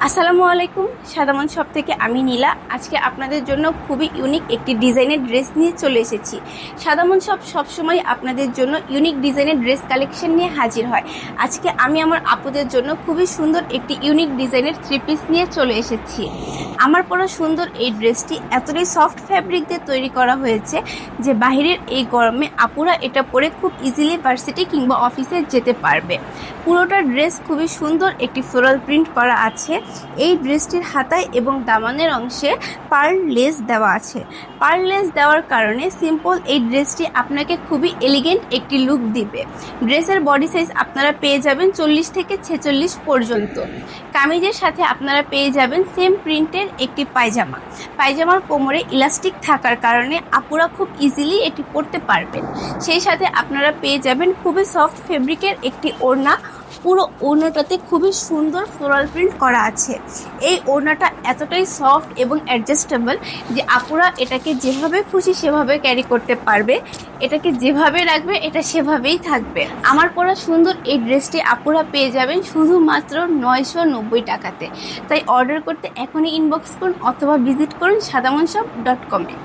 আসসালামু আলাইকুম। সাদামন শপ থেকে আমি নীলা। আজকে আপনাদের জন্য খুবই ইউনিক একটি ডিজাইনের ড্রেস নিয়ে চলে এসেছি। সাদামন শপ সবসময় আপনাদের জন্য ইউনিক ডিজাইনের ড্রেস কালেকশন নিয়ে হাজির হয়। আজকে আমি আমার আপুদের জন্য খুবই সুন্দর একটি ইউনিক ডিজাইনের থ্রি পিস নিয়ে চলে এসেছি। আমার পরা সুন্দর এই ড্রেসটি এতটাই সফট ফ্যাব্রিক দিয়ে তৈরি করা হয়েছে যে বাহিরের এই গরমে আপুরা এটা পরে খুব ইজিলি ভার্সিটি কিংবা অফিসে যেতে পারবে। পুরোটা ড্রেস খুবই সুন্দর একটি ফ্লোরাল প্রিন্ট করা আছে। এই ড্রেসটির হাতায় এবং দামানের অংশে পার্ল লেস দেওয়া আছে। পার্ল লেস দেওয়ার কারণে সিম্পল এই ড্রেসটি আপনাকে খুবই এলিগেন্ট একটি লুক দিবে। ড্রেসের বডি সাইজ আপনারা পেয়ে যাবেন 40 থেকে 46 পর্যন্ত। কামিজের সাথে আপনারা পেয়ে যাবেন সেম প্রিন্টের একটি পায়জামা। পায়জামার কোমরে ইলাস্টিক থাকার কারণে আপুরা খুব ইজিলি এটি পরতে পারবেন। সেই সাথে আপনারা পেয়ে যাবেন খুবই সফট ফেব্রিকের একটি ওড়না। পুরো ওড়নাটাতে খুবই সুন্দর ফ্লোরাল প্রিন্ট করা আছে। এই ওড়নাটা এতটাই সফট এবং অ্যাডজাস্টেবল যে আপুরা এটাকে যেভাবে খুশি সেভাবে ক্যারি করতে পারবে। এটাকে যেভাবে রাখবে এটা সেভাবেই থাকবে। আমার পরা সুন্দর এই ড্রেসটি আপুরা পেয়ে যাবেন শুধুমাত্র 990 টাকাতে। তাই অর্ডার করতে এখনই ইনবক্স করুন অথবা ভিজিট করুন সাদামনশপ.com-এ।